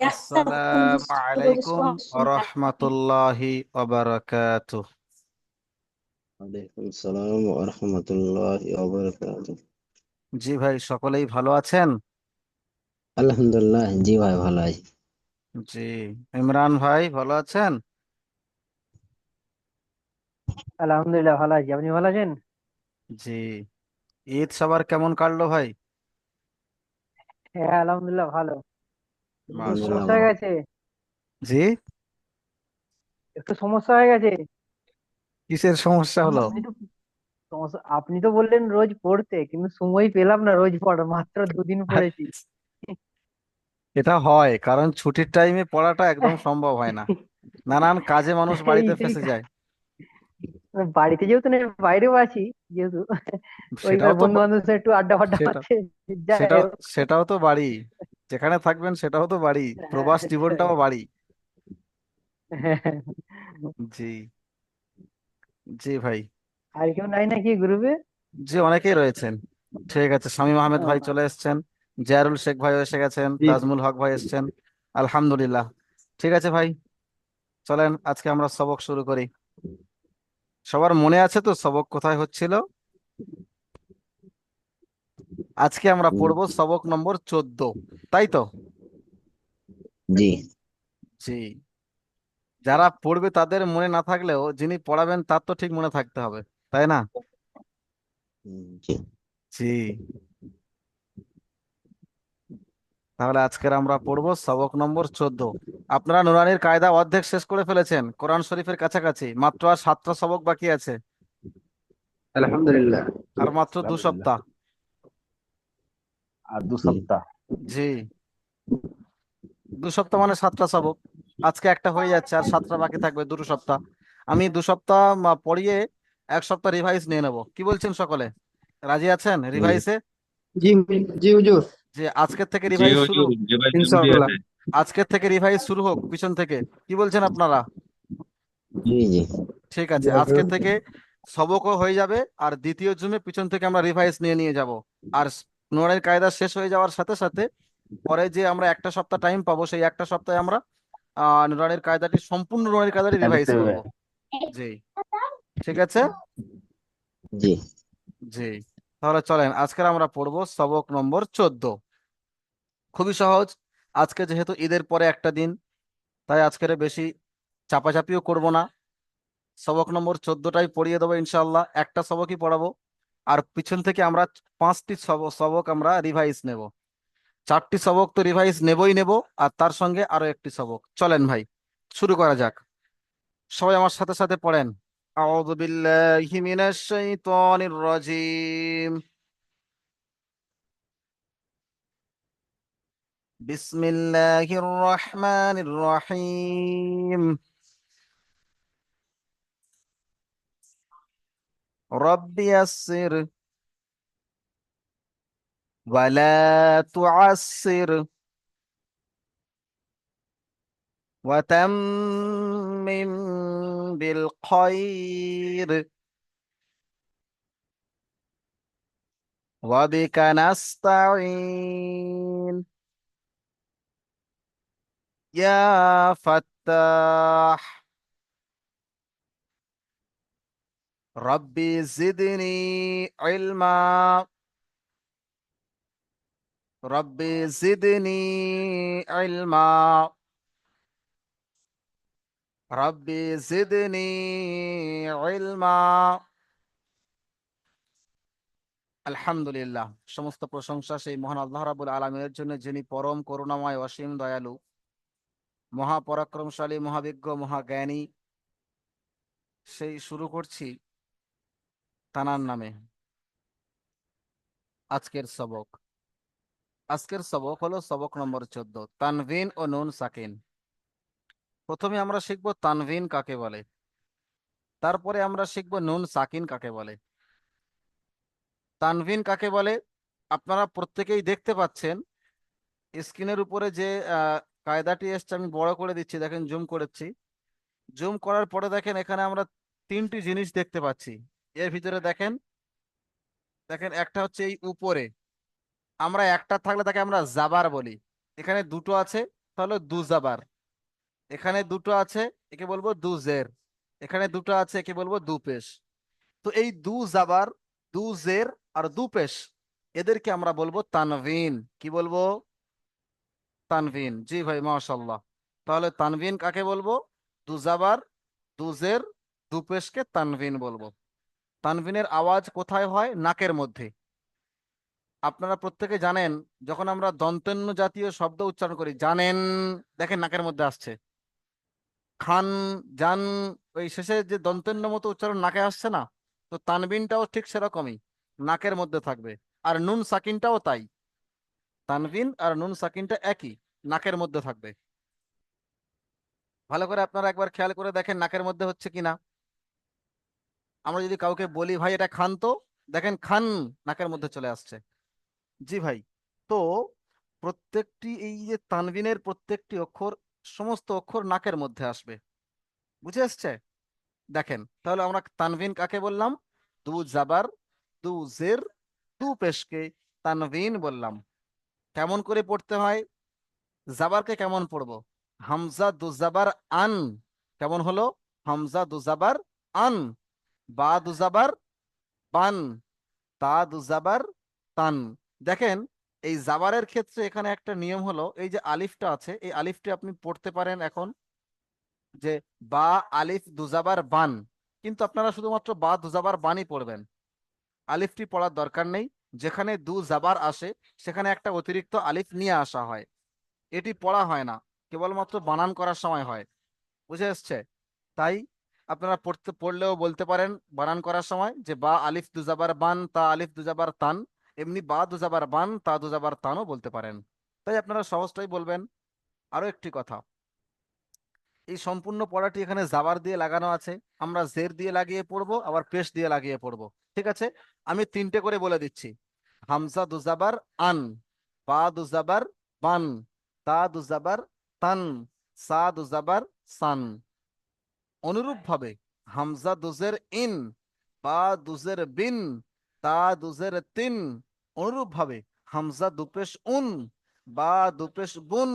আসসালামু আলাইকুম ওয়া রাহমাতুল্লাহি ওয়া বারাকাতুহু। ওয়ালাইকুম সালাম ওয়া রাহমাতুল্লাহি ওয়া বারাকাতুহু। জি ভাই, সকলেই ভালো আছেন? আলহামদুলিল্লাহ, জি ভাই ভালো আছি। জি। ইমরান ভাই ভালো আছেন? আলহামদুলিল্লাহ ভালো আছি। আপনি ভালো আছেন? জি। ঈদ সবার কেমন কাটলো ভাই? হ্যাঁ, আলহামদুলিল্লাহ ভালো। একটু আলহামদুলিল্লাহ সমস্যা মাশাআল্লাহ। হয়ে ভালো। গেছে। জি। একটু সমস্যা হয়ে গেছে। কিসের সমস্যা হলো? আপনি তো বললেন রোজ পড়তে, কিন্তু সময় পেলাম না রোজ পড়া, মাত্র দুদিন পড়েছি। এটা হয় কারণ ছুটির টাইমে পড়াটা একদম সম্ভব হয় না। নানান কাজে মানুষ বাড়িতে এইটাই ফেঁসে যায়। বাড়িতে যেহেতু নেই, বাইরেও আছি যেহেতু, সেটাও ওইবার তো বন্ধু বান্ধবের সাথে একটু আড্ডা ফাড্ডা সেটা মারতে যাই সেটাও হোক। সেটাও তো বাড়ি। যেখানে থাকবেন সেটাও তো বাড়ি। হ্যাঁ, প্রবাস জীবনটাও বাড়ি। হ্যাঁ। জি। জি ভাই। আর কেউ নাই নাকি গ্রুপে? জি, অনেকেই রয়েছেন। ঠিক আছে, শামীম আহমেদ ভাই চলে এসেছেন। জিয়ারুল শেখ ভাই এসে গেছেন, জি। তাজমুল হক ভাই এসেছেন। আলহামদুলিল্লাহ। ঠিক আছে ভাই, চলেন আজকে আমরা সবক শুরু করি। সবার মনে আছে তো সবক কোথায় হচ্ছিল? আজকে আমরা পড়বো সবক নম্বর 14, তাই তো? জি। জি। যারা পড়বে তাদের মনে না থাকলেও যিনি পড়াবেন তার তো ঠিক মনে থাকতে হবে, তাই না? জি। জি। তাহলে আজকের আমরা পড়বো সবক নম্বর 14। আপনারা নুরানির কায়দা অর্ধেক শেষ করে ফেলেছেন, কোরআন শরীফের কাছাকাছি, মাত্র আর 7টা সবক বাকি আছে। আলহামদুলিল্লাহ। আর মাত্র দু আলহামদুলিল্লাহ। সপ্তাহ আর দু জি। সপ্তাহ জি। 2 সপ্তাহ মানে 7টা সবক। আজকে একটা হয়ে যাচ্ছে, আর 7টা বাকি থাকবে 2 সপ্তাহ। আমি 2 সপ্তাহ পড়িয়ে 1 সপ্তাহ রিভাইজ নিয়ে নেব, কি বলছেন সকলে? রাজি আছেন জি। রিভাইসে? জি, জি হুজুর। যে আজকের থেকে জি রিভাইজ শুরু হুজুর, হোক। জুবাই জরুরি ইনশাআল্লাহ। আছে। আজকের থেকে রিভাইজ শুরু হোক পিছন থেকে, কি বলছেন আপনারা? জি। জি। ঠিক আছে, আজকে থেকে সবকও হয়ে যাবে, আর দ্বিতীয় জুমে পিছন থেকে আমরা রিভাইজ নিয়ে নিয়ে যাব। আর নোরের কায়দা শেষ হয়ে যাওয়ার সাথে সাথে পরে যে আমরা একটা সপ্তাহ টাইম পাবো, সেই একটা সপ্তাহে আমরা নোরানির কায়দাটি, সম্পূর্ণ নোরানির কায়দাটি রিভাইজ দেখতে হবে। করব। জি। ঠিক আছে। জি। জি। তাহলে চলেন আজকে আমরা পড়বো সবক নম্বর 14। খুবই সহজ। আজকে যেহেতু ঈদের পরে একটা দিন, তাই আজকের বেশি চাপাচাপিও করব না। সবক নম্বর 14টাই পড়িয়ে দেবো ইনশাল্লাহ, একটা সবকই পড়াবো। আর পিছন থেকে আমরা 5টি সবক আমরা রিভাইজ নেব। 4টি সবক তো রিভাইজ নেবই নেব, আর তার সঙ্গে আরো একটি সবক। চলেন ভাই, শুরু করা যাক। সবাই আমার সাথে সাথে পড়েন। আউযু বিল্লাহি মিনাশ শাইতানির রাজিম। বিসমিল্লাহির রহমানির রহিম। রব্বি ইয়াসসির ওয়ালা তুআসসির وتمم بالخير وبك نستعين يا فتاح ربي زدني علما ربي زدني علما ربي زدني علما আলহামদুলিল্লাহ। সমস্ত প্রশংসা সেই মহান আল্লাহ রাব্বুল আলামিনের জন্য, যিনি পরম করুণাময়, অসীম দয়ালু, মহাপরাক্রমশালী, মহাবিজ্ঞ, মহাজ্ঞানী। সেই শুরু করছি তানার নামে। আজকের সবক আজকের সবক হলো সবক নম্বর 14, তানভিন ও নুন সাকিন। প্রথমে আমরা শিখব তানভিন কাকে বলে, তারপরে আমরা শিখব নুন সাকিন কাকে বলে। তানভিন কাকে বলে আপনারা প্রত্যেকেই দেখতে পাচ্ছেন স্ক্রিনের উপরে যে আহ, কায়দাটি এসছে, আমি বড় করে দিচ্ছি, দেখেন জুম করেছি। জুম করার পরে দেখেন এখানে আমরা 3টি জিনিস দেখতে পাচ্ছি। এর ভিতরে দেখেন, দেখেন একটা হচ্ছে এই উপরে, আমরা একটা থাকলে তাকে আমরা জাবার বলি। এখানে দুটো আছে, তাহলে দু জাবার। এখানে দুটো আছে, একে বলবো দু জের। এখানে দুটো আছে, একে বলবো দু পেশ। তো এই দু জাবার, দু জের আর দু পেশ, এদেরকে আমরা বলবো তানভিন। কি বলবো? তানভিন। জি ভাই, মাশাআল্লাহ। তাহলে তানভিন কাকে বলবো? দু জাবার, দু জের, দু পেশকে তানভিন বলবো। তানভিনের আওয়াজ কোথায় হয়? নাকের মধ্যে। আপনারা প্রত্যেকে জানেন, যখন আমরা দন্তেন্য জাতীয় শব্দ উচ্চারণ করি, জানেন, দেখেন নাকের মধ্যে আসছে। খান, জান, ওই শেষে যে দন্তেন্য মতো উচ্চারণ নাকে আসছে না? তো তানবিনটাও ঠিক সেরকমই, নাকের মধ্যে থাকবে। আর নুন সাকিনটাও তাই। তানবিন আর নুন সাকিনটা একই, নাকের মধ্যে থাকবে। ভালো করে আপনারা একবার খেয়াল করে দেখেন নাকের মধ্যে হচ্ছে কিনা। আমরা যদি কাউকে বলি ভাই এটা খান, তো দেখেন খান নাকের মধ্যে চলে আসছে। জি ভাই। তো প্রত্যেকটি এই যে তানবিনের প্রত্যেকটি অক্ষর, সমস্ত অক্ষর নাকের মধ্যে আসবে। বুঝে আসছে? দেখেন তাহলে আমরা তানভিন কাকে বললাম? দু জাবার, দু জের, দু পেশকে তানভিন বললাম। কেমন করে পড়তে হয়? জাবারকে কেমন পড়বো? হামজা দু জাবার আন। কেমন হলো? হামজা দু জাবার আন। বা দু জাবার বান। তা দু জাবার তান। দেখেন, এই জাবারের ক্ষেত্রে এখানে একটা নিয়ম হলো, এই যে আলিফটা আছে, এই আলিফটি আপনি পড়তে পারেন এখন, যে বা আলিফ দুজাবার বান। কিন্তু আপনারা শুধুমাত্র বা দুজাবার বানই পড়বেন, আলিফটি পড়ার দরকার নেই। যেখানে দু জাবার আসে, সেখানে একটা অতিরিক্ত আলিফ নিয়ে আসা হয়। এটি পড়া হয় না, কেবলমাত্র বানান করার সময় হয়। বুঝে এসছে? তাই আপনারা পড়লেও বলতে পারেন বানান করার সময়, যে বা আলিফ দুজাবার বান, তা আলিফ দুজাবার তান। এমনি বা দুজাবার বান, তা দুজাবার তানও বলতে পারেন। তাই আপনারা সহজটাই বলবেন। আরো একটি কথা, এই সম্পূর্ণ পড়াটি এখানে জাবার দিয়ে লাগানো আছে। আমরা জের দিয়ে লাগিয়ে পড়বো, আবার পেশ দিয়ে লাগিয়ে পড়বো। ঠিক আছে? আমি তিনটে করে বলে দিচ্ছি। হামজা দুজাবার আন, বা দুজাবার বান, তা দুজাবার তান, সা দুজাবার সান। অনুরূপ ভাবে হামজা দুজের ইন, বা দুজের বিন, তা দুজের তিন। অনুরূপ ভাবে হামজা দুপেশ উন, বা দুপেশ বুন,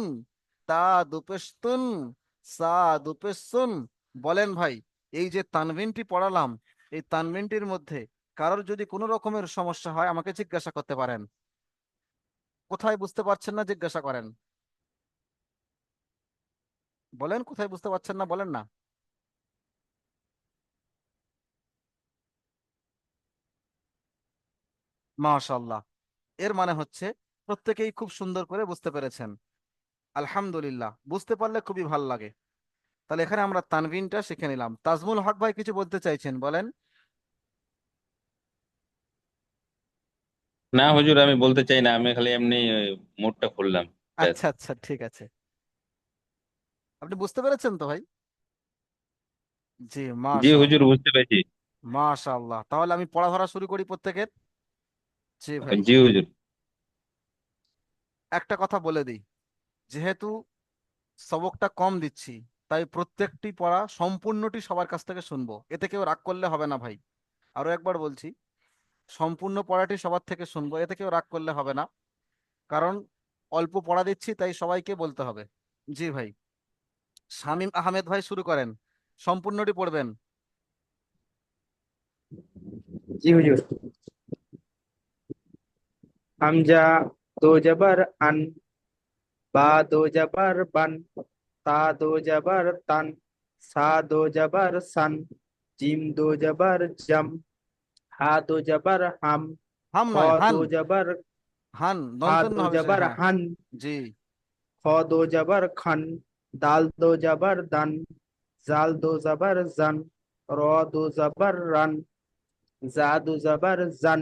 তা দুপেশ তুন, সা দুপেশ সুন। বলেন ভাই, এই যে তানবিনটি পড়ালাম, এই তানবিনটির মধ্যে কারোর যদি কোনো রকমের সমস্যা হয় আমাকে জিজ্ঞাসা করতে পারেন। কোথায় বুঝতে পারছেন না জিজ্ঞাসা করেন। বলেন কোথায় বুঝতে পারছেন না, বলেন না। মাশাআল্লাহ। এর মানে হচ্ছে প্রত্যেকেই খুব সুন্দর করে বুঝতে পেরেছেন। আলহামদুলিল্লাহ, বুঝতে পারলে খুবই ভালো লাগে। তাহলে এখানে আমরা তানভিনটা শিখে নিলাম। তাজমুল হক ভাই কিছু বলতে চাইছেন, বলেন। না হুজুর, আমি বলতে চাই না, আমি খালি এমনি মোডটা খুললাম, ব্যাস। আচ্ছা আচ্ছা, ঠিক আছে। আপনি বুঝতে পেরেছেন তো ভাই? জি, জি হুজুর, মাশাআল্লাহ। বুঝতে পেরেছি। মাশাআল্লাহ, তাহলে আমি পড়া ধরা শুরু করি প্রত্যেকের। জি ভাই। জি হুজুর। একটা কথা বলে দিই, যেহেতু সবকটা কম দিচ্ছি, তাই প্রত্যেকটি পড়া সম্পূর্ণটি সবার কাছ থেকে শুনবো, এতে কেউ রাগ করলে হবে না ভাই। আরো একবার বলছি, সম্পূর্ণ পড়াটি সবার থেকে শুনবো, এতে কেউ রাগ করলে হবে না। কারণ অল্প পড়া দিচ্ছি, তাই সবাইকে বলতে হবে। জি ভাই। শামীম আহমেদ ভাই শুরু করেন, সম্পূর্ণটি পড়বেন। জি হুজুর। হামজা দো জবর আন, বা দো জবর বান, তা দো জবর তান, সা দো জবর সান, জিম দো জবর জম, হা দো জবর হাম, হাম খ নয়, হান। দো জবর, হান হা দন্তন্য দো হবে সে, জবর হ্যাঁ। হান, জি। খ দো জবর খান, দাল দো জবর দান, জাল দো জবর জান, র দো জবর রান, জা দো জবর জান,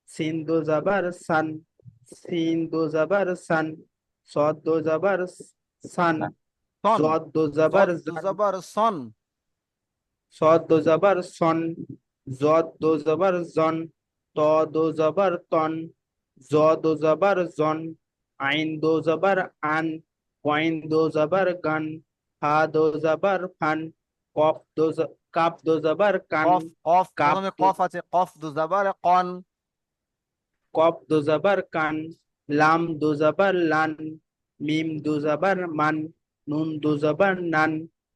সিন দো জবর সান, সিন দো জবর সান, সদ দো জবর সান, সন। জদ দো জবর জদ দু জান, জবর সন। সদ দো জবর সন, জদ দো জবর জন, ত দো জবর তন, জ দো জবর জন, আইন দো জবর আন, ওয়াইন দো জবর গান, হা দো জবর ফান, কাপ দো জবর কান, কফ, কফ কাপ প্রথমে দো কফ আছে, কফ দু জবর কন। কপ দো জবর কান, লাম দো জবর লান, মিম দো জবর মান, নুন দো জবর নান,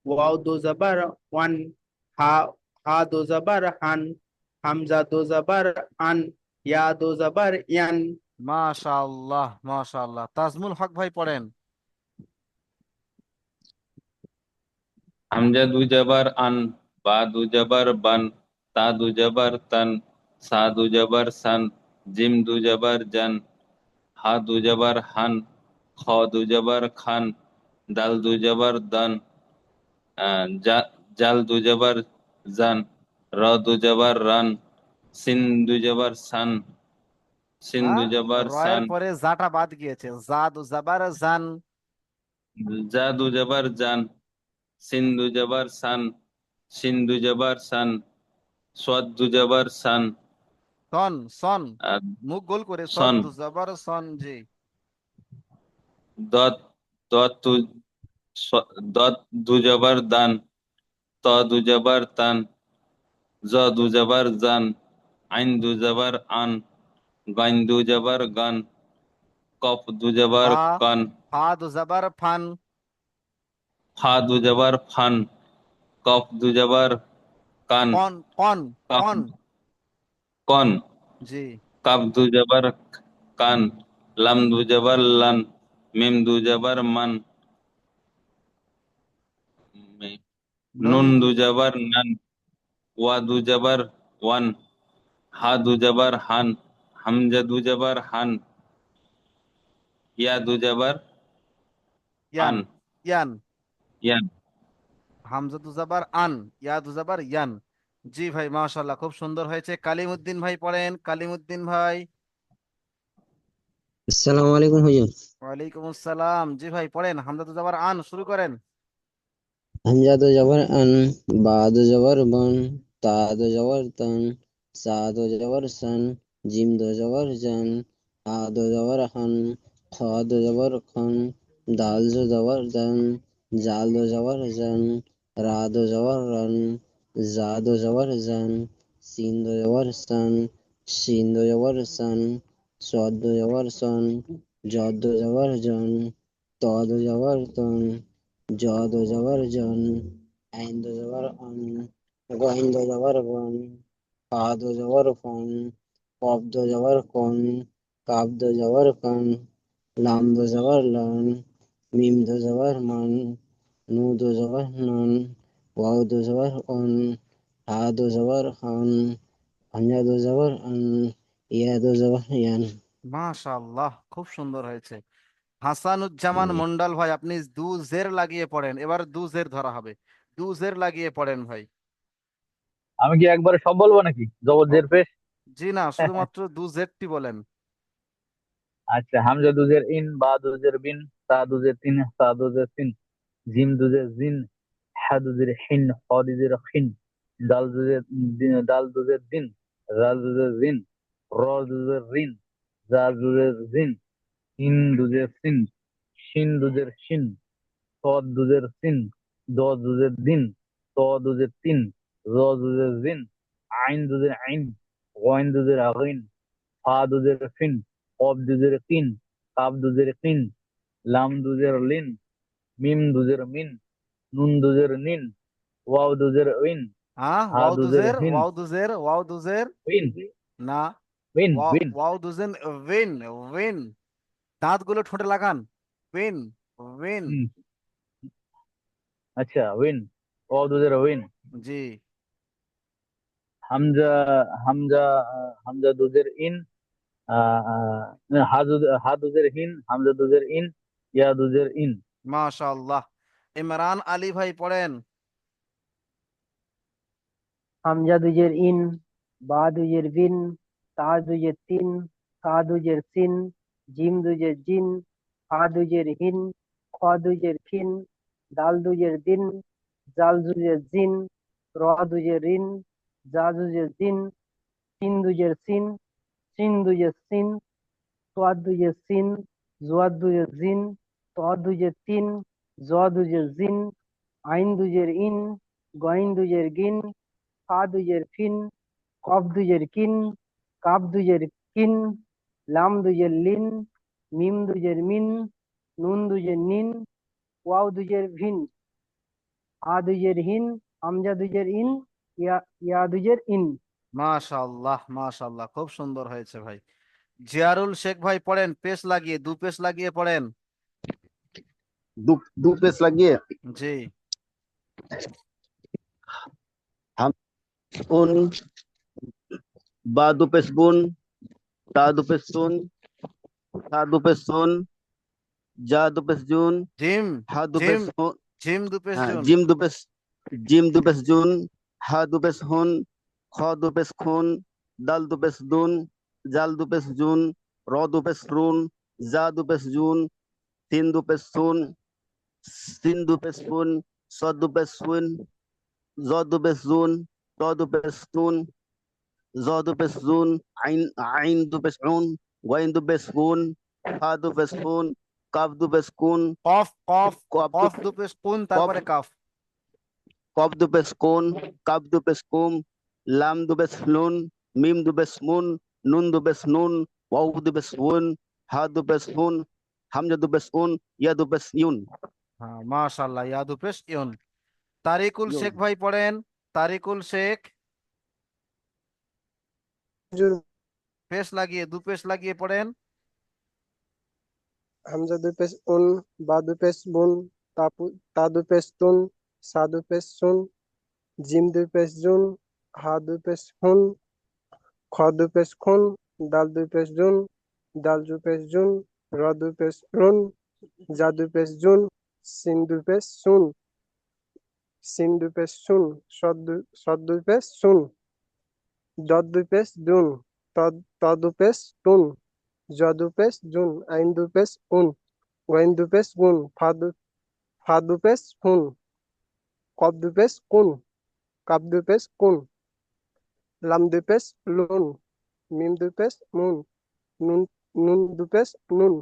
ওয়াও দো জবর ওয়ান, হা হা দো জবর হান, হামজা দো জবর আন, ইয়া দো জবর ইয়ান। মাশাআল্লাহ মাশাআল্লাহ। তাজমুল হক ভাই পড়েন। হামজা দু জবর আন, বা দু জবর বান, তা দু জবর তান, সা দু জবর সান, জিম দু জবর জান, হা দু জবর হান, খ দু জবর খান, দাল দু জবর দান, জাল দু জবর জান, র দু জবর রান, সিন দু জবর সান, সিন দু হ্যাঁ, জবর রয়ের সান, পরে জাটা বাদ গিয়েছে, জাদু জাবার জান। জা দু জবর জান, সিন দু জবর সান, সিন দু জবর সান, সোয়াদ দু জবর সান, সন সন, আর মুখ গোল করে সন, সদ্দু জাবার সন, জি। দত দত দু দত দু জবর দান, ত দু জবর তান, জ দু জবর জান, আইন দু জবর আন, গাইন দু জবর গান, কফ দু জবর ফা, কান, ফা দু জাবার ফান। ফা দু জবর ফান, কফ দু জবর কান, কন কন কাফ কন, কন, জি। কাফ দু জবর কান, লাম দু জবর লান, মিম দু জবর মান, নুন নুন দু, দু জবর নান, ওয়া দু জবর ওয়ান, হা দু জবর হান, হামজা দু জবর হান, ইয়া দু জবর ইয়ান আন, ইয়ান, ইয়ান। হামজা দু জাবার আন, ইয়া দু জাবার ইয়ান। জি ভাই মাশাআল্লাহ, খুব সুন্দর হয়েছে। কালিমুদ্দিন ভাই পড়েন, কালিমুদ্দিন ভাই। আসসালামু আলাইকুম হুজুর। ওয়ালাইকুম আসসালাম। জি ভাই পড়েন, হামজা দু জাবার আন শুরু করেন। হামজা দো জবর আন, বা দো জবর বন, তা দো জবর তন, সা দো জবর সন, জিম দো জবর জান, হা দো জবর হান, খ দো জবর খন, দাল দো জবর দান, জাল দো জবর জান, রা দো জবর রান, জা দো জবর জান, সিন দো জবর সান, শিন দো জবর সান, সদ দো জবর সন, জদ দো জবর জন, ত দো জবর তন, জ দো জবর জন, আইন দো জবর অন, গইন দো জবর গন, ফা দো জবর ফন, কফ দো জবর কন, কাফ দো জবর কন, লাম দো জবর লন, মিম দো জবর মান, নু দো জবর নন, ওয়াও দো জবর অন, হা দো জবর হন, হামজা দো জবর আন, ইয়া দো জবর ইয়ান। মাশাআল্লাহ, খুব সুন্দর হয়েছে। হাসানুজ্জামান মন্ডল ভাই, আপনি দু জের লাগিয়ে পড়েন, এবার দু জের ধরা হবে। দু জের লাগিয়ে পড়েন ভাই। আমি কি একবারে সব বলবো নাকি জবর ও, জের পেশ? জি না, শুধুমাত্র দু জেরটি বলেন। আচ্ছা, হামজা দুজের ইন, বা দুজের বিন, তা দুজের তিন, সা দুজের তিন, জিম দুজের জিন, হা দুজের হিন, হ দুজের খিন, দাল দুজের দিন, রাল দুজের জিন, র দুজের রিন, জা দুজের জিন, ইন দুজের সিন, শিন দুজের শিন, সদ দুজের সিন, দ দুজের দিন, ত দুজের তিন, জ দুজের জিন, আইন দুজের আইন, গইন দুজের আগইন, ফা দুজের ফিন, কফ দুজের কিন, কাফ দুজের কিন, লাম দুজের লিন, মিম দুজের মিন, নুন দুজের নিন, ওয়াও দুজের উইন, হ্যাঁ, হা ওয়াও দুজের দুজের, হিন, ওয়াও দুজের, ওয়াও দুজের। উইন, না, উইন, ওয়াও উইন। ওয়াও দুজেন, উইন উইন। দাঁতগুলো ঠোঁটে লাগান। উইন উইন, হুম, আচ্ছা, উইন, ওয়াও দুজের উইন। জি। হামজা, হামজা, হামজা দুজের ইন, হা দুজের হিন, হামজা দুজের ইন, ইয়া দুজের ইন। মাশাআল্লাহ। ইমরান আলী ভাই পড়েন। হামজা দুজের ইন, বা দুজের বিন, তা দুজের তিন, কা দুজের সিন, জিম দুজের জিন, হা দুজের হিন, খ দুজের খিন, দাল দুজের দিন, জাল দুজের জিন, র দুজের রিন, জা দুজের জিন, সিন দুজের সিন, সিন দুজের সিন, সোয়াদ দুজের সিন, জোয়াদ দুজের জিন, ত দুজের তিন, জ দুজের জিন, আইন দুজের ইন, গইন দুজের গিন, ফা দুজের ফিন, কফ দুজের কিন, কাফ দুজের কিন, লাম দুজের লিন, মিম দুজের মিন, নুন দুজের নিন, ওয়াও দুজের ভিন, আ দুজের হিন, হামজা দুজের ইন, ইয়া ইয়া দুজের ইন। মাশাআল্লাহ মাশাআল্লাহ, খুব সুন্দর হয়েছে ভাই। জিয়ারুল শেখ ভাই পড়েন, পেশ লাগিয়ে, দু পেশ লাগিয়ে পড়েন। দু দু পেস লাগিয়ে জি। হাম উন বা দু পেস বুন তা দু পেস সুন তা দু পেস সুন যা দু পেস জুন জিম, হা দু জিম, পেস হুন জিম দু পেশ হ্যাঁ জুন। জিম দু পেস জুন হা দু পেস হুন খ দু পেস খুন দাল দু পেস দুন জাল দু পেস জুন র দু পেস রুন জা দু পেস জুন তিন দু পেস সুন সিন দু পেস ফুন স দু পেস সুন জ দু পেস জুন ত দু পেস তুন জ দু পেস জুন আইন দু পেস উন ওয়াইন দু পেস গুন ফা দু পেস ফুন কাফ দু পেস কুন কফ, কফ, কফ দু কফ দু পেশ কুন, কফ তারপরে কাফ। কফ দু পেস কুন কাফ দু পেস কুম লাম দু পেস লুন মিম দু পেস মুন নুন দু পেস নুন ওয়াও দু পেস উন হা দু পেস হুন হামজা দু পেস উন ইয়া দু পেস ইউন হ্যাঁ মাশাআল্লাহ, ইয়া দু পেশ ইউন। তারিকুল ইউন শেখ ভাই পড়েন, তারিকুল শেখ। হুজুর, পেশ লাগিয়ে, দু পেশ লাগিয়ে পড়েন। হামজা দুই পেশ উন, বা দুই পেশ বুন, তা দুই পেশ তুন, সা দুই পেশ সুন, জিম দুই পেশ জুন, হা দুই পেশ হুন, খ দুই পেশ খুন, দাল দুই পেশ জুন, দাল দুই পেশ জুন, র দুই পেশ রুন, জা দুই পেশ জুন, সিন দুই পেশ সুন, সিন দুই পেশ সুন, সদ দুই পেশ সুন, দদ দুই পেশ দুন, ত দুই পেশ তুন, জ দুই পেশ জুন, আইন দুই পেশ উন, ওয়াইন দুই পেশ গুন, ফা দুই পেশ হুন, কফ দুই পেশ কুন, কাপ দুই পেশ কুন, লাম দুই পেশ লুন, মিম দুই পেশ মুন, নুন নুন দুই পেশ নুন,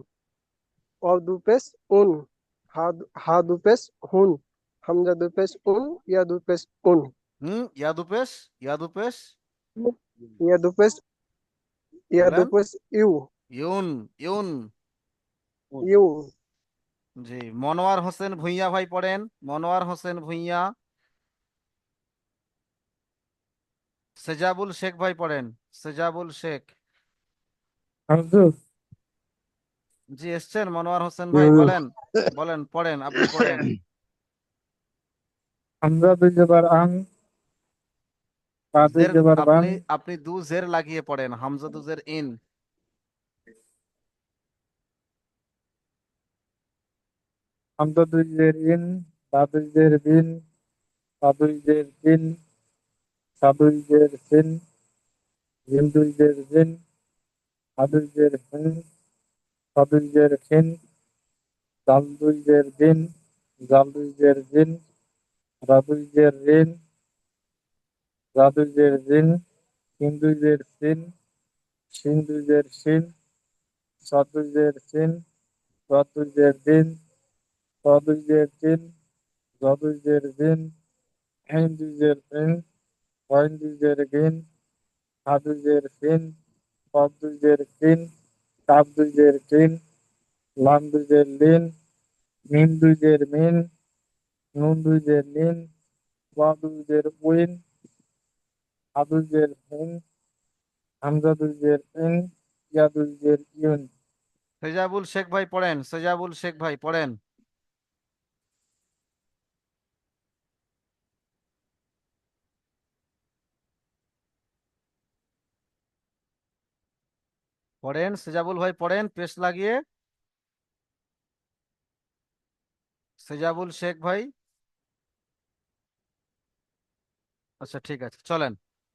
অ দুই পেশ উন, হা দুই পেশ হুন, হামজা দুই পেশ উন, ইয়া দুই পেশ উন, ইয়া দু পেশ, ইয়া দু পেশ। ইয়া দুই পেশ ইয়া দুই বলেন। পেশ ইউ, ইউন, ইউন। ইউ। জি। মনোয়ার হোসেন ভুঁইয়া ভাই পড়েন, মনোয়ার হোসেন ভুঁইয়া। সেজাবুল শেখ ভাই পড়েন, সেজাবুল শেখ। হুজুর, জি এসছেন মনোয়ার হোসেন ভাই, বলেন, বলেন পড়েন, আপনি পড়েন। হামজা দুই জবর আং, বা দুই জের, জবর বান, আপনি আপনি দু জের লাগিয়ে পড়েন, হামজা দু জের ইন। হামজা দুই জের ইন, বা দুই জের বিন, বা দুই জের জিন, সা দুই জের সিন, জিম দুই জের জিন, হা দুই জের হিন, সা দুই জের খিন, দাল দুই জের দিন, জাল দুই জের জিন, রা দুই জের রিন, রা দুই জের জিন, সিন দুই জের সিন, শিন দুই জের শিন, সা দুই জের সিন, র দুই জের দিন, ত দুই জের তিন, জ দুই জের দিন, আইন দুই জের ইন, ওয়াইন দুই জের গিন, হা দুই জের সিন, কফ দুই জের কিন, কাপ দুই জের কিন, লাম দুই জের লিন, মিম দুই জের মিন, নুন দুই জের নিন, ওয়া দুই জের উইন, হা দুই জের হিন, হামজা দুই জের ইন, ইয়া দুই জের ইউন। সেজাবুল শেখ ভাই পড়েন, সেজাবুল শেখ ভাই পড়েন। পড়েন সেজাবুল ভাই পড়েন, পেশ লাগিয়ে। সেজাবুল শেখ ভাই। আচ্ছা ঠিক আছে, চলেন।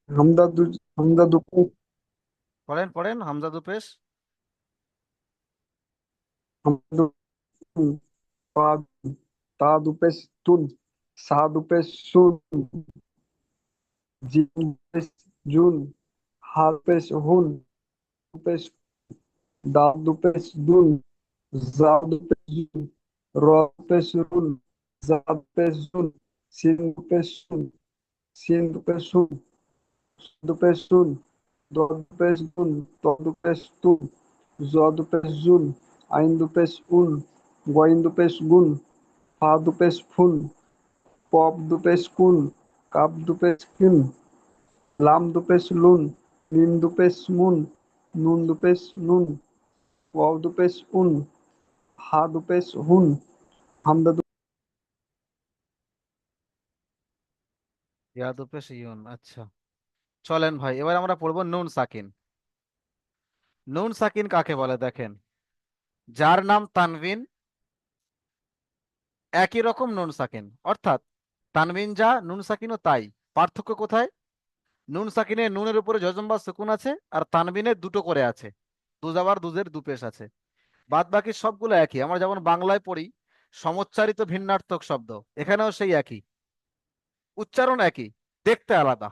হামদা দু পেশ, পড়েন পড়েন, হামজা দু পেশ। হামদা দু পেশ, পা তা দু পেশ তুন, সা দু পেশ সুন, জিম দু পেশ জুন, হা দু পেশ হুন, দু পেশ দাল দু পেশ দুন, জা দু পেশ জুন, র দু পেশ রুন, জা দু পেশ জুন, সিন দু পেশ সুন, সিন দু পেশ সুন, দু পেশ সুন, দ দু পেশ দুন, ত দু পেশ তুন, জ দু পেশ জুন, আইন দু পেশ উন, গইন দু পেশ গুন, ফা দু পেশ ফুন, পপ দু পেশ কুন, কাপ দু পেশ কিন, লাম দু পেশ লুন, মিম দু পেশ মুন, নুন দু পেশ নুন, ওয়াও দু পেশ উন, হা দু পেশ হুন, হামদা দু ইয়াদুপেশ ইউন, আচ্ছা। চলেন ভাই, এবার আমরা পড়বো নুন সাকিন। নুন সাকিন কাকে বলে দেখেন, যার নাম তানভিন একই রকম নুন সাকিন, অর্থাৎ তানভিন যা নুন সাকিনও তাই। পার্থক্য কোথায়? নুন সাকিনে নুনের উপরে জজম বা সুকুন আছে, আর তানবিনে দুটো করে আছে, দুজাবার দুজের দুপেশ আছে। বাদ বাকি সবগুলো একই। আমরা যেমন বাংলায় পড়ি সমচ্চারিত ভিন্নার্থক শব্দ, এখানেও সেই একই, উচ্চারণ একই, দেখতে আলাদা।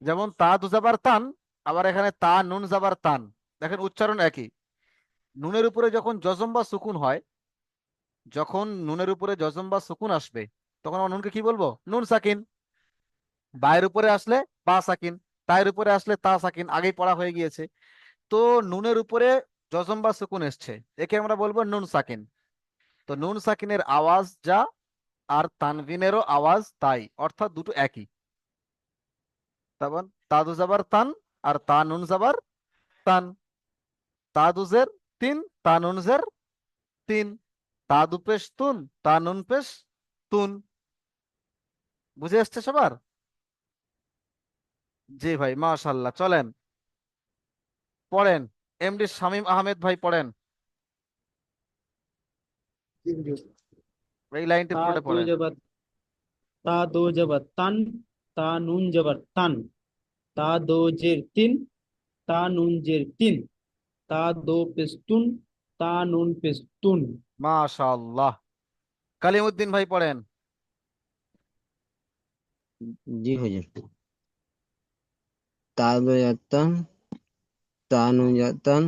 যেমন তা দুজাবার তান, আবার এখানে তা নুন জাবার তান, দেখেন উচ্চারণ একই। নুনের উপরে যখন জজম বা সুকুন হয়, যখন নুনের উপরে জজম বা সুকুন আসবে, তখন আমরা নুনকে কি বলবো? নুন সাকিন। বায়ের উপরে আসলে বা সাকিন, তায়ের উপরে আসলে তা সাকিন, আগেই পড়া হয়ে গিয়েছে। তো নুনের উপরে জজম বা সুকুন এসছে, একে আমরা বলবো নুন সাকিন। তো নুন সাকিনের আওয়াজ যা, আর তানভিনেরও আওয়াজ তাই, অর্থাৎ দুটো একই। তারপর তাদু জাবার তান, আর তা নুন জাবার তান। তাদুজের তিন, তা নুনজের তিন। তাদু পেশ তুন, তা নুন পেশ তুন। বুঝে আসছে সবার? জি ভাই, মাশাল্লাহ। চলেন পড়েন, এমডি শামীম আহমেদ ভাই পড়েন, এই লাইনটি তা পুরোটা দো পড়েন। জবর তা দো জবর তান, তা নুন জবর তান, তা দো জের তিন, তা নুন জের তিন, তা দো পেস্তুন, তা নুন পেস্তুন। মাশাল্লাহ। কালিমুদ্দিন ভাই পড়েন। জি হুজুর। তাদো ইয়াত্তান, তানু ইয়াত্তান,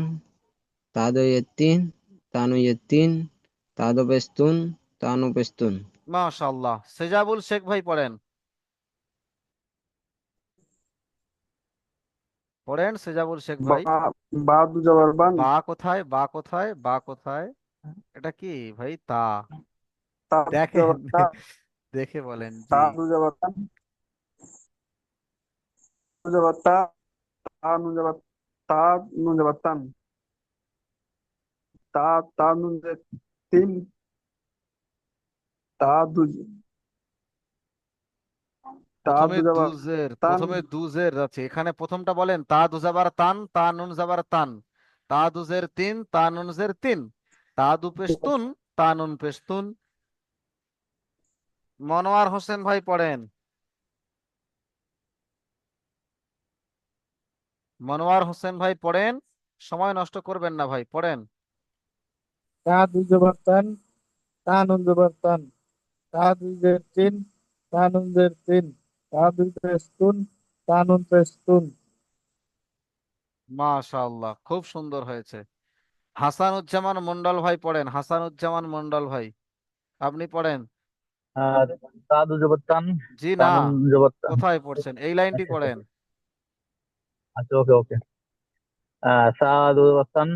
তাদো ইয়াত্তিন, তানু ইয়াত্তিন, তাদো পেস্তুন, তানু পেস্তুন। মাশাল্লাহ। সেজাবুল শেখ ভাই পড়েন, পড়েন সেজাবুল শেখ বা, ভাই। বা দু জবর বান, বা কোথায়, বা কোথায়, বা কোথায়? এটা কি ভাই? তা তা দু দেখেন, জবর তা, দেখে বলেন। জি, তা দু জবর তান, দু জবর তা, তা নুন জবর তা, নুন জবর তান, তা তা নুন জের তিন, তা দু তা প্রথমে দু জবর দুজের, তান, প্রথমে দুজের আছে এখানে, প্রথমটা বলেন তা দুজাবার তান, তা নুন জাবার তান। তা দুজের তিন, তা নুন জের তিন। তা দু পেশতুন, তা নুন পেশতুন। মনোয়ার হোসেন ভাই পড়েন, মনোয়ার হোসেন ভাই পড়েন, সময় নষ্ট করবেন না ভাই, পড়েন। তা দুই জবর তান, তা নুন জবর তান, তা দুই জের তিন, তা নুন জের তিন, তা দুই পেস্তুন, তা নুন পেস্তুন। মাশাআল্লাহ, খুব সুন্দর হয়েছে। হাসানুজ্জামান মন্ডল ভাই পড়েন, হাসানুজ্জামান মন্ডল ভাই আপনি পড়েন। আর তাদু জবর তান, জি না, তানুন জবর তান। কোথায় পড়ছেন? এই লাইনটি আচ্ছা পড়েন। আচ্ছা, ওকে ওকে। সাদু জবর তান,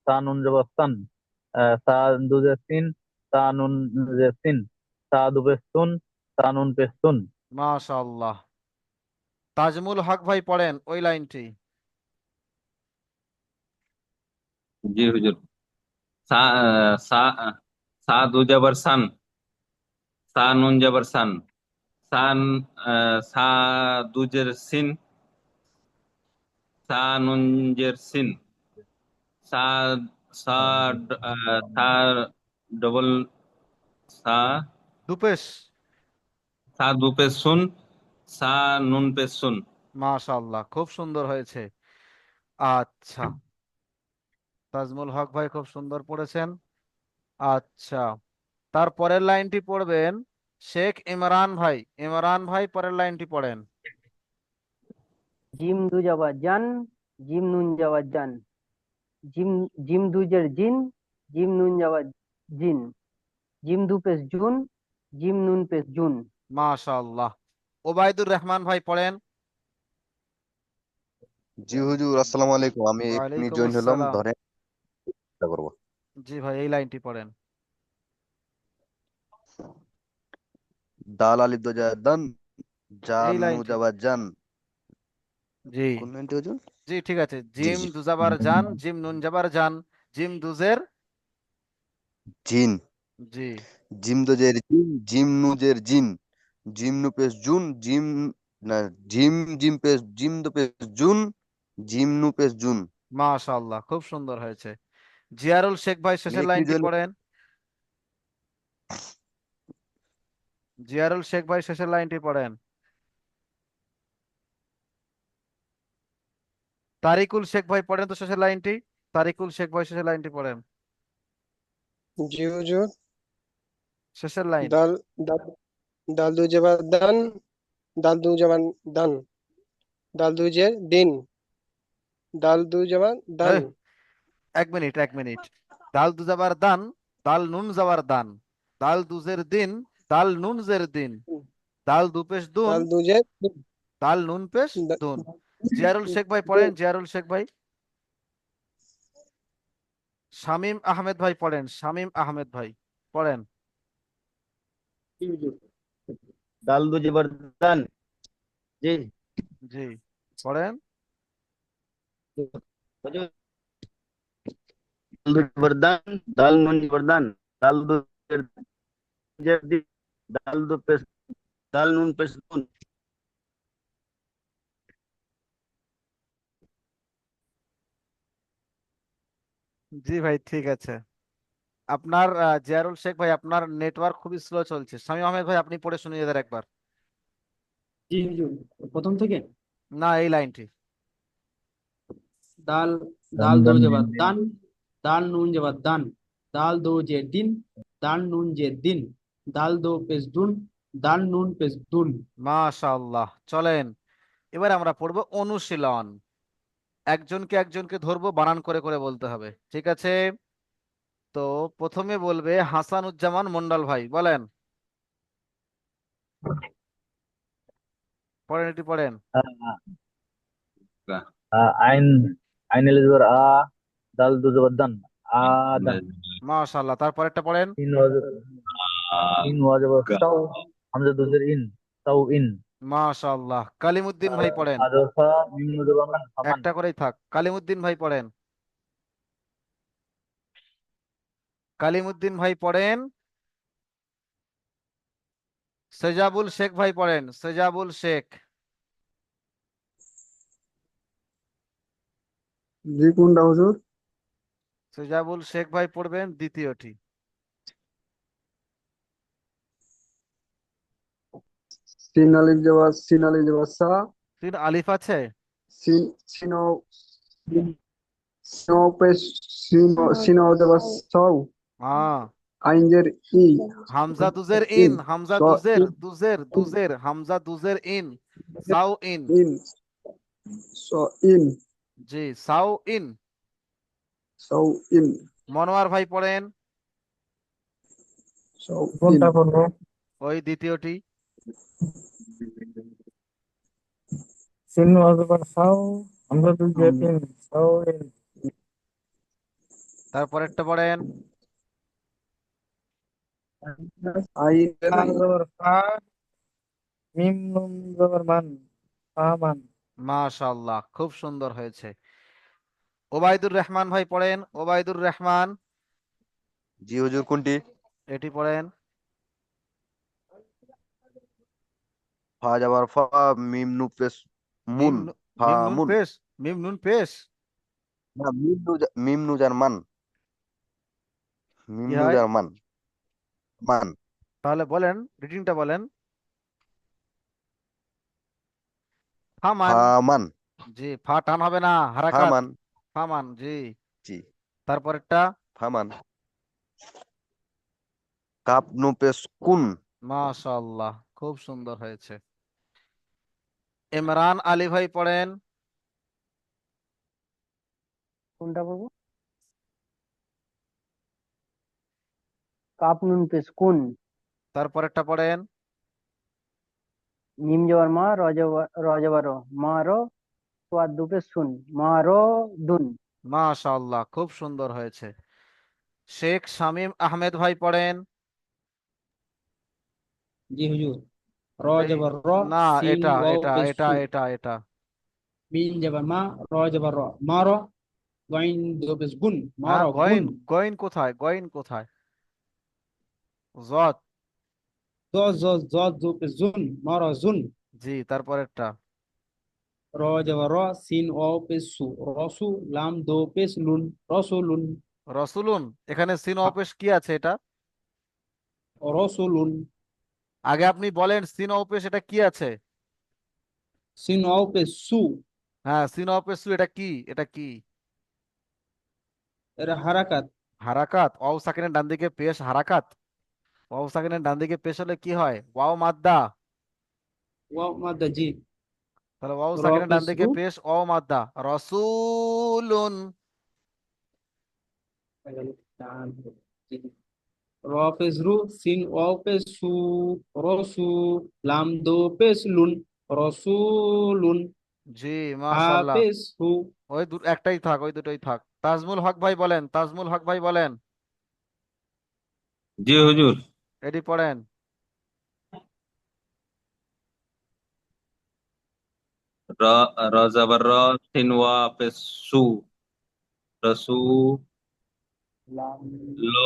তানুন জবর তান, সাদু জের তিন, তানুন জের তিন, সাদু পেস্তুন, তানুন পেস্তুন। মাশাআল্লাহ। তাজমুল হক ভাই পড়েন ওই লাইনটি। জি হুজুর। সা সা সা দু জবর সান, সা নুন জবর সান, সান সা দুজের সিন, সা নুন জের সিন, সা সা সা ডবল সা, দুপেশ। সা দু পে শুন, সা নুন পে শুন। মাশাআল্লাহ, খুব সুন্দর হয়েছে। আচ্ছা, তাজমুল হক ভাই খুব সুন্দর পড়েছেন। আচ্ছা, তারপরের লাইনটি পড়বেন শেখ ইমরান ভাই। ইমরান ভাই পরের লাইনটি পড়েন। জিম দু জবর জান, জিম নুন জবর জান, জিম জিম দুজের জিন, জিম নুন জবর জিন, জিম দু পেশ জুন, জিম নুন পেশ জুন। মাশাআল্লাহ। ওবায়দুর রহমান ভাই পড়েন। জি হুজুর, আসসালামু আলাইকুম। আমি এক্ষুনি ওয়ালাইকুম জয়েন হলাম, আসসালাম। ধরেন চেষ্টা করবো। জি ভাই, এই লাইনটি পড়েন। দাল আলিফ দজা দান, জান এই নু লাইনটি। জাবা জান। জি কোন লাইনটি হুজুর? জি, ঠিক আছে। জি জিম জি। দুজাবার জান, জিম নুন জাবার জান, জিম দুজের। জিন। জি। জিম দোজের জিম, জিম নুজের জিন, জিম নু পেশ জুন, জিম না, জিম জিম পেশ জিম দো পেশ জুন, জিম নু পেশ জুন। মাশাআল্লাহ, খুব সুন্দর হয়েছে। জিয়ারুল শেখ ভাই শেষের নেক লাইনটি মিজুল। পড়েন। জিয়ারুল শেখ ভাই শেষের লাইনটি পড়েন। তারিকুল শেখ ভাই পড়েন তো শেষের লাইনটি। তারিকুল শেখ ভাই শেষের লাইনটি পড়েন। জি হুজুর। শেষের লাইন। দাল দাল দাল দু জবর দান, দাল দু জবর দান, দাল দু জের দিন, দাল দু জবর দান। এই, এক মিনিট, এক মিনিট। দাল দুজাবার দান, দাল নুন যাবার দান, দাল দুজের দিন, দাল নুন জের দিন, দাল দুপেশ দুন, দাল দু জের দিন। দাল নুন পেশ দা- দুন। জিয়ারুল শেখ ভাই দিন। পড়েন, জিয়ারুল শেখ ভাই। শামীম আহমেদ ভাই পড়েন, শামীম আহমেদ ভাই পড়েন। জি হুজুর। দাল দু জবর দান। জি জি, পড়েন। হুজুর। দাল দু জবর দান, দাল নুন জবর দান, দাল দু জের দি, দাল দু পেশ, দাল নুন পেশ দুন। জি ভাই, ঠিক আছে। আপনার জিয়ারুল শেখ ভাই, আপনার নেটওয়ার্ক খুবই স্লো চলছে। শামীম আহমেদ ভাই, আপনি পড়ে শুনিয়ে দেন একবার। জি হুজুর, প্রথম থেকে। না, এই লাইনটি। দাল দান দাল দো দান জবর জিন জিন। দান, দাল নুন জবর দান, দাল দো জের দিন, দাল নুন জের দিন, দাল দো পেশ দুন, দাল নুন পেশ দুন। মাশাআল্লাহ, চলেন এবার আমরা পড়বো অনুশীলন। একজনকে একজনকে ধরবো, বানান করে করে বলতে হবে, ঠিক আছে? তো প্রথমে বলবে হাসানুজ্জামান মন্ডল ভাই, বলেন। পড়েন, এটি পড়েন। আইন, আইন এলিজবার আ, দাল দু জবর দান, আদান। মাশাআল্লাহ, তারপরেরটা পড়েন। ইন ওয়াজ, ইন ওয়াজ সাউ, হামজা দুজের ইন, সাউ ইন। মাশাআল্লাহ, কালিমুদ্দিন ভাই পড়েন। আদফা মিম নুজবার মান, হামান। একটা করেই থাক। কালিমুদ্দিন ভাই পড়েন। কালিমুদ্দিন ভাই পড়েন। সেজাবুল শেখ ভাই পড়েন, সেজাবুল শেখ। জি কোনটা হুজুর? সেজাবুল শেখ ভাই পড়বেন দ্বিতীয়টি। সিন আলিফ জবর সা, তিন আলিফ আছে। সিন সিনো সিনো পেশ সিনো জবর সাউ, হ্যাঁ। আইন জের ই, হামজা দুজের ইন ইন, হামজা স দুজের ইন দুজের দুজের, হামজা দুজের ইন, সাউ ইন। ইন স ইন জি, সাউ ইন। সাউ ইন মনোয়ার ভাই পড়েন সাউ ইন কোনটা পড়বো? ওই দ্বিতীয়টি। সিন ওয়াজবার সাউ, আমরা দুই তিন, সাউ ইন। তারপরেরটা পড়েন। আইন ফা জবর ফা, মিম নুন জবর মান, ফামান। মাশাআল্লাহ, খুব সুন্দর হয়েছে। ওবায়দুর রহমান ভাই পড়েন, ওবায়দুর রহমান। জি হুজুর, কোনটি? এটি পড়েন। ফা যাবার ফা, মিম নু পেশ মিম মুন, ফা মিম নুন মুন। পেশ, মিম নুন পেশ। না, মিম নু যার মান, মিম কি নু হয়? যার মান, মান। তাহলে বলেন, রিডিংটা বলেন। ফামান। ফামান। জি, ফা টান হবে না, হারাকাত। ফামান। ফামান, জি। জি। তারপরেরটা। ফামান। কাপ নু পেশ কুন। মাশাআল্লাহ, খুব সুন্দর হয়েছে। ইমরান আলী ভাই পড়েন। কোনটা বলবো? কাপ নুন পেশ কুন, তারপরেরটা পড়েন। মিম জবর মা, র জবর র, মা র, সোয়াদ দু পেশ শুন, মা র দুন। মাশাআল্লাহ, খুব সুন্দর হয়েছে। শেখ শামীম আহমেদ ভাই পড়েন। জি হুজুর। র এই জবর র, না, সিন এটা ওয়াও এটা পেশ এটা সু, এটা এটা মিম জবর মা, র জবর র, মার, গাইন দো পেশ গুন, মার হ্যাঁ, গুন, গয়েন গয়েন কোথায়, গয়েন কোথায়? জত। দ জ জ দো পেশ জুন, মার জুন, জি, তারপরেরটা। র জবর র, সিন ওয়াও পেশ সু, রসু, লাম দো পেশ লুন, রসুলুন, রসুলুন, এখানে সিন অপেশ কি আছে এটা? রসুলুন, আগে আপনি বলেন সিন অপেশ এটা কি আছে? সিন ওয়াও পেশ সু, হ্যাঁ, সিন অপেশ এটা কি, এটা কি? এর হারাকাত, হারাকাত। ওয়াও সাকিনের ডান দিকে পেশ হারাকাত। ওয়াও সাকিনের ডান দিকে পেশ হলে কি হয়? ওয়াও মাদ্দা। ওয়াও মাদ্দা জি, তাহলে ওয়াও র সাকিনের ডান পেশ দিকে রু, পেশ ওয়াও মাদ্দা। রসুলুন। র পেশ রু, সিন ওয়াও পেশ সু, রসু, লাম দো পেশ লুন, রসুলুন, জি, হা মাশাল্লাহ। পেশ হু, ওই একটাই থাক, ওই দুটোই থাক। তাজমুল হক ভাই বলেন, তাজমুল হক ভাই বলেন। জি হুজুর। এটি পড়েন। র র জবর র, সিন ওয়া পেশ সু, রসু, ল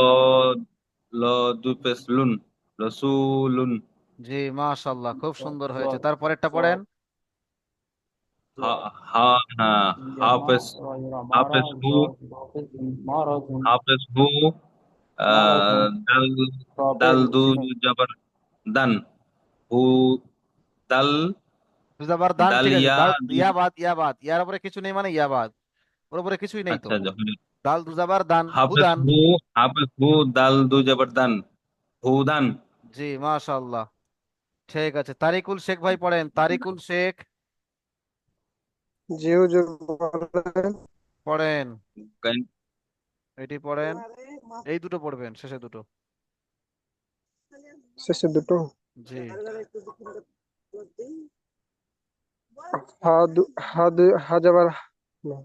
ল দু পেশ লুন, রসুলুন, জি, মাশাল্লাহ, খুব সুন্দর হয়েছে। জদ, তারপরেরটা পড়েন। জদ, হা জদ, হা হ্যাঁ, ইয়া মা, র ইয়া মারা, হাফেজ হু, জদ, র পেশ জুন, মারা জুন, হাফেজ হু, মারা জুন, দাল র পেশ দাল দু সিন, জবর দান, হু, দাল দুজাবার দান, দাল ঠিক আছে। ইয়া দাল দু, ইয়াবাদ, ইয়াবাদ, ইয়ার উপরে কিছু নেই মানে ইয়াবাদ, ওর উপরে কিছুই নেই তো। আচ্ছা যখন দাল দুজাবার দান, হাফেজ হুদান। হু, হাফেজ হু, দাল দু জবর দান, হুদান। জি, মাশাল্লাহ, ঠিক আছে। তারিকুল শেখ ভাই পড়েন, তারিকুল শেখ জি হুজুর বলেন। পড়েন। গাইন- এটি পড়েন। এই দুটো পড়বেন, শেষে দুটো। শেষে দুটো। জি। হা জবর না,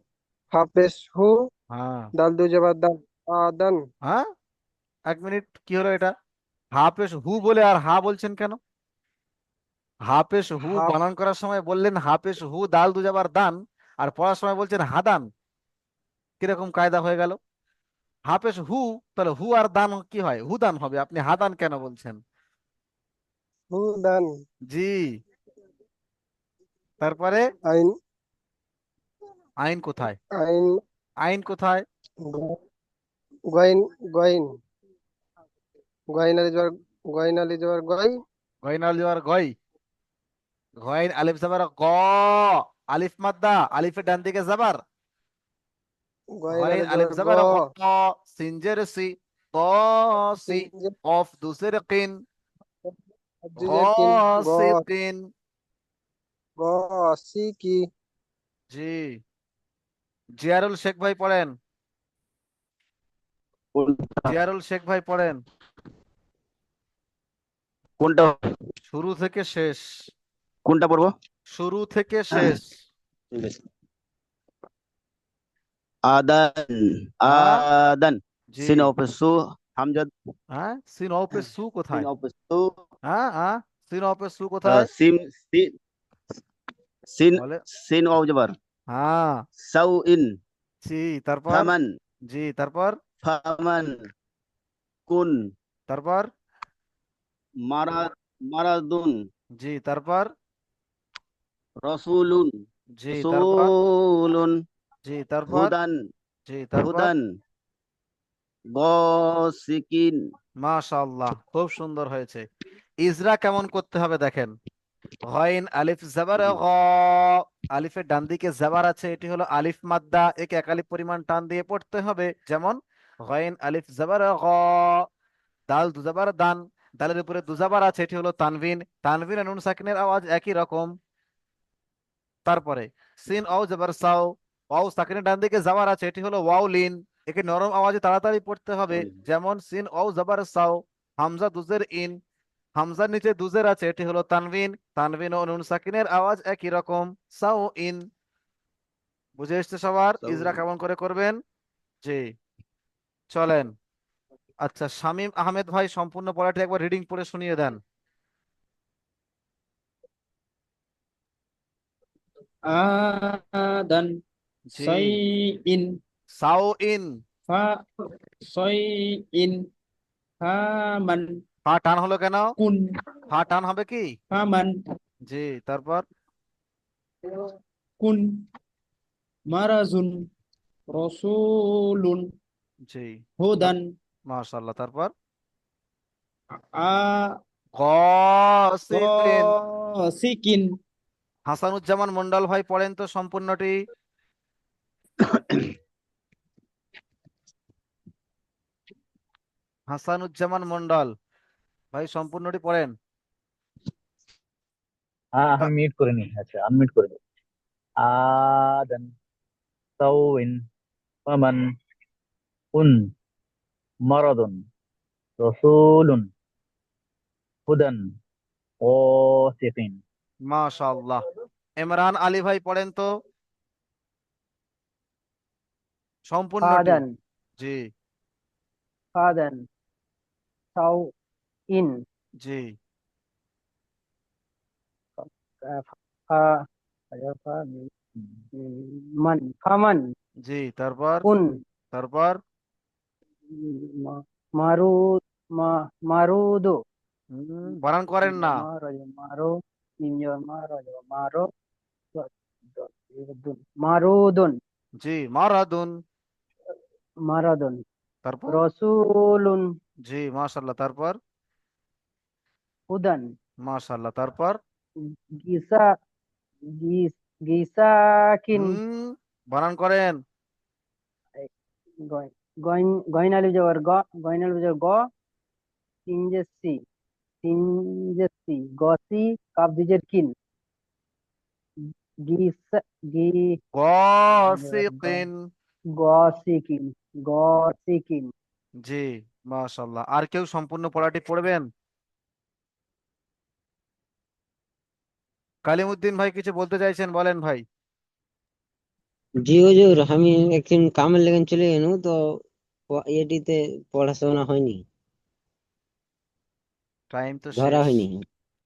হা পেশ হু, হ্যাঁ। দাল দু জবর দাল, আদান। হ্যাঁ, এক মিনিট, কি হলো এটা? হাফেজ হু বলে আর হা বলছেন কেন? হাফেজ হু হা বানান করার সময় বললেন হাফেজ হু দাল দুজাবার দান, আর পড়ার সময় বলছেন হাদান। কিরকম কায়দা হয়ে গেল? হাফেজ হু, তাহলে হু আর দান কি হয়? হুদান হবে, আপনি হাদান কেন বলছেন? হু দান। জি। তারপরে আইন, আইন কোথায়? আইন, আইন কোথায়? গইন, গইন, গইন আলি জবর, গইন আলি জবর গই, গইন আল জবর গই। গইন আলিফ জবর গ। আলিফ মাদ্দা, আলিফের ডান দিকে জবর। গইন গইন আলি আলিফ জবর গ, জবর গ। সিনজের সি। ত সি। অফ দুসের কিন। ঘ জিজে কিন, গ, সি কিন। গ, সি কি, জি। জিয়ারুল শেখ ভাই পড়েন। কোনটা জিয়ারুল শেখ ভাই পড়েন। কোনটা শুরু থেকে শেষ। কোনটা পড়বো? শুরু থেকে শেষ। ঠিক আছে। আদান, হ্যাঁ। আদান, জি। সিন অফ সু, হামজা, হ্যাঁ, সিন অপে সু সিন কোথায়? অফ সু, হ্যাঁ হ্যাঁ, সিন অপে সু কোথায়? সিম, সিন, বলে। সিন অফ জবর হ্যাঁ। সাউ ইন, জি, তারপর। ফামান, জি, তারপর। ফামান, কুন, তারপর। মারা, মারাদুন, জি, তারপর। রসুলুন, জি, তারপর। রসুলুন, জি, তারপর। হুদান, জি, তারপর। হুদান, গসিকিন। মাশাআল্লাহ, খুব সুন্দর হয়েছে। ইজরা কেমন করতে হবে দেখেন। গইন আলিফ জাবার গ। আলিফের ডান দিকে জাবার আছে, এটি হলো আলিফ মাদ্দা, একে এক আলিফ পরিমাণ টান দিয়ে পড়তে হবে। যেমন গইন আলিফ জাবার গ। দাল দুজাবার দান। দালের উপরে দুজাবার আছে, এটি হলো তানভিন। তানভিন আর নুন সাকিনের আওয়াজ একই রকম। তারপরে সিন অও জবর সাও। ওয়াও সাকিনের ডান দিকে জাবার আছে, এটি হলো ওয়াও লিন। একে নরম আওয়াজে তাড়াতাড়ি পড়তে হবে। যেমন সিন অও জবর সাও। হামজা দুজের ইন। হামজার নিচে দুজের আছে, এটি হলো তানভিন। তানভিন ও নুন সাকিনের আওয়াজ একই রকম। Sao in. বুঝে এসছে সবার? ইজরা কেমন করে করবেন? জি। চলেন। আচ্ছা, শামীম আহমেদ ভাই সম্পূর্ণ পড়াটি একবার রিডিং পড়ে শুনিয়ে দেন। আদান জি। সাইইন সাও ইন। ফা সাইইন ফামান ফা টান হলো কেন? কুন ফা টান হবে কি? ফামান জি, তারপর? কুন মারাজুন রসুলুন জি। হুদান মাশাআল্লাহ, তারপর? আ গসিকিন। সিকিন হাসানুজ্জামান মন্ডল ভাই পড়েন তো সম্পূর্ণটি। হাসানুজ্জামান মন্ডল ভাই সম্পূর্ণটি পড়েন। হ্যাঁ, আমি মিউট করে নি। আচ্ছা, আনমিউট করে দিই। আদান সাউইন ফামান কুন মারাদুন রসুলুন হুদান ওয়াসিকিন। মাশাআল্লাহ। ইমরান আলী ভাই পড়েন তো সম্পূর্ণটি। ফাদান জি। ফাদান সাউ ইন জি। ফা মান ফামান জি, তারপর? কুন তারপর? মারু মারুদো বানান করেন না। মারো নিঞ্জর মারো মারো মারুদুন জি, মারাদুন। মারাদুন তারপর? রসুলুন জি, মাশাআল্লাহ, তারপর? হুদান মাশাআল্লাহ, তারপর? গিসা গিসাকিন বানান করেন। গয়নালি যাওয়ার গয়নালি যাওয়ার তিনজেসি তিনজেসি গসি কাবদিজের কিন গিসা গি গসিকিন। গসিকিন গসিকিন জি, মাশাআল্লাহ। আর কেউ সম্পূর্ণ পড়াটি পড়বেন? কালিমউদ্দিন ভাই কিছু বলতে চাইছেন, বলেন ভাই। জি হুজুর, আমি একদিন কামের লেগে চলে গেল তো এটিতে পড়াশোনা হয়নি, টাইম তো ধরা শেষ। হয়নি।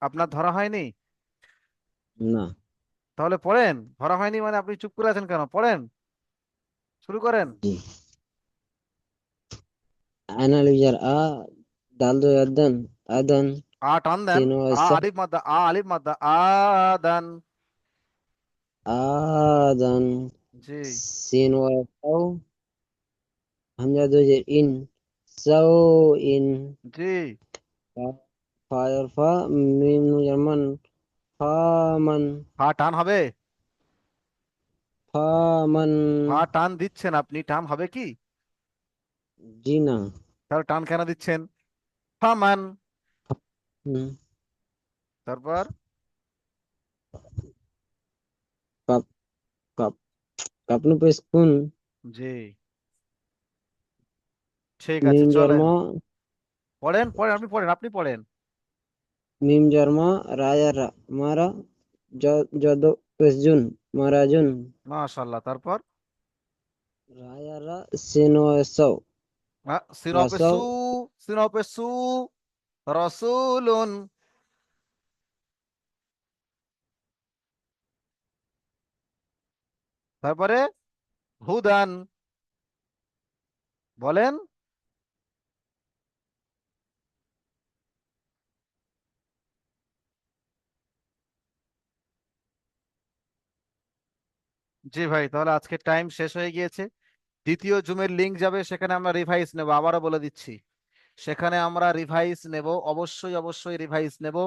আপনার ধরা হয়নি? না। তাহলে পড়েন। ধরা হয়নি মানে আপনি চুপ করে আছেন কেন? পড়েন, শুরু করেন। জি। অ্যানালিজার দাল দো আদান আদান টান দেন। সিনো আলিফ মাদ্দা আলিফ মাদ্দা আদান। আদান জি। সিন ওয়াও হামজা দুজের ইন সাও ইন জি। ফায়ার ফা মিম জার্মান ফামান ফা টান হবে? ফামান। ফা টান দিচ্ছেন আপনি, টান হবে কি? জি না। তাহলে টান কেন দিচ্ছেন? ফামান। হুম। তারপর? কাপ কাপ কাপনু পেস কুন জি, ঠিক আছে, মিম চলেন। জর্মা পড়েন পড়েন, আপনি পড়েন, আপনি পড়েন। মিম জর্মা রায়া মারা যদ পেস জুন মারাজুন মাশাআল্লাহ, তারপর? রায়ারা সিনোয়াসাও সিনপেসু। রাসাও সিনপেসু রসুলুন। তারপরে? হুদান। বলেন। জি ভাই, তাহলে আজকে টাইম শেষ হয়ে গিয়েছে। দ্বিতীয় জুমের লিংক যাবে, সেখানে আমরা রিভাইস নেব, আবারও বলে দিচ্ছি। সেখানে আমরা রিভাইস নেব, অবশ্যই অবশ্যই রিভাইস নেব।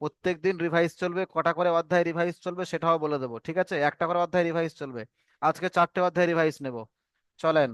প্রত্যেকদিন রিভাইস চলবে। কটা করে অধ্যায় রিভাইস চলবে সেটাও বলে দেবো, ঠিক আছে? একটা করে অধ্যায় রিভাইস চলবে। আজকে 4টে অধ্যায় রিভাইস নেব। চলেন।